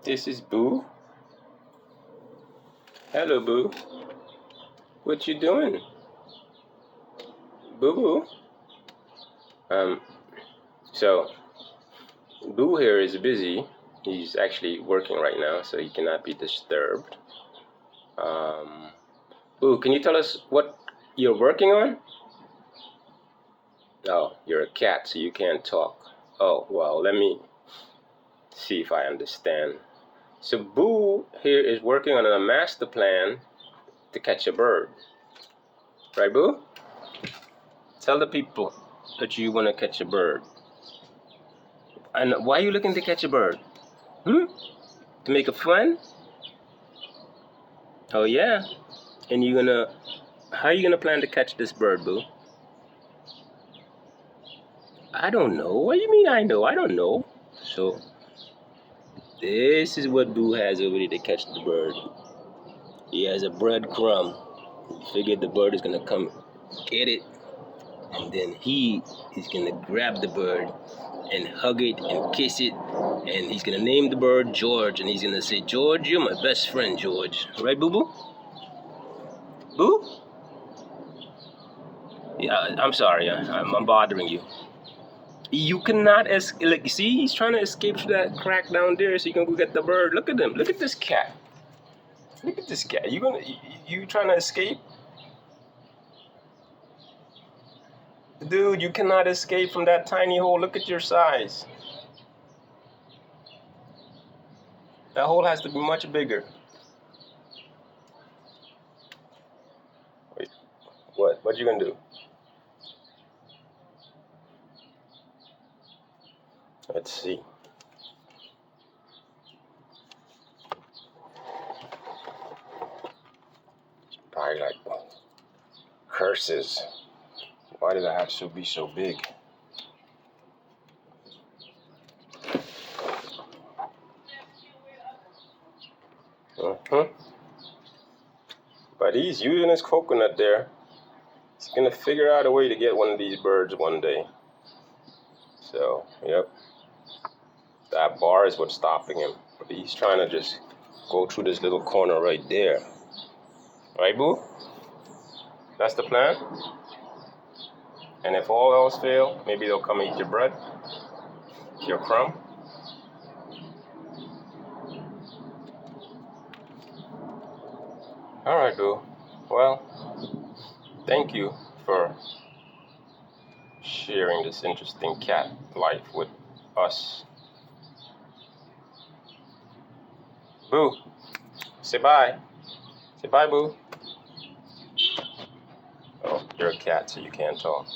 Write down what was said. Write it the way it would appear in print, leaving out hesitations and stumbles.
This is Boo. Hello, Boo. What you doing? Boo Boo? Um, so, Boo here is busy. He's actually working right now, so he cannot be disturbed. Um, Boo, can you tell us what you're working on? Oh, you're a cat, so you can't talk. Oh, well, let me see if I understand. So, Boo here is working on a master plan to catch a bird. Right, Boo? Tell the people that you want to catch a bird. And why are you looking to catch a bird? Hmm? To make a friend? Oh yeah. And how are you gonna plan to catch this bird, Boo? I don't know. What do you mean I know? I don't know. So this is what Boo has over there to catch the bird. He has a breadcrumb. He figured the bird is gonna come get it, and then he is gonna grab the bird and hug it and kiss it, and he's gonna name the bird George, and he's gonna say, George, you're my best friend, George. Right, Boo Boo? Boo? Yeah, I'm sorry. I'm bothering you. You cannot like, see, he's trying to escape through that crack down there so you can go get the bird. Look at him. Look at this cat. Look at this cat. You trying to escape? Dude, you cannot escape from that tiny hole. Look at your size. That hole has to be much bigger. Wait, what? What you gonna do? Let's see. Probably like curses. Why did I have to be so big? But he's using his coconut there. He's gonna figure out a way to get one of these birds one day. So, yep. That bar is what's stopping him. But he's trying to just go through this little corner right there. Right, Boo? That's the plan? And if all else fail, maybe they'll come eat your bread, your crumb. Alright, Boo. Well, thank you for sharing this interesting cat life with us. Boo, say bye. Say bye, Boo. Oh, you're a cat, so you can't talk.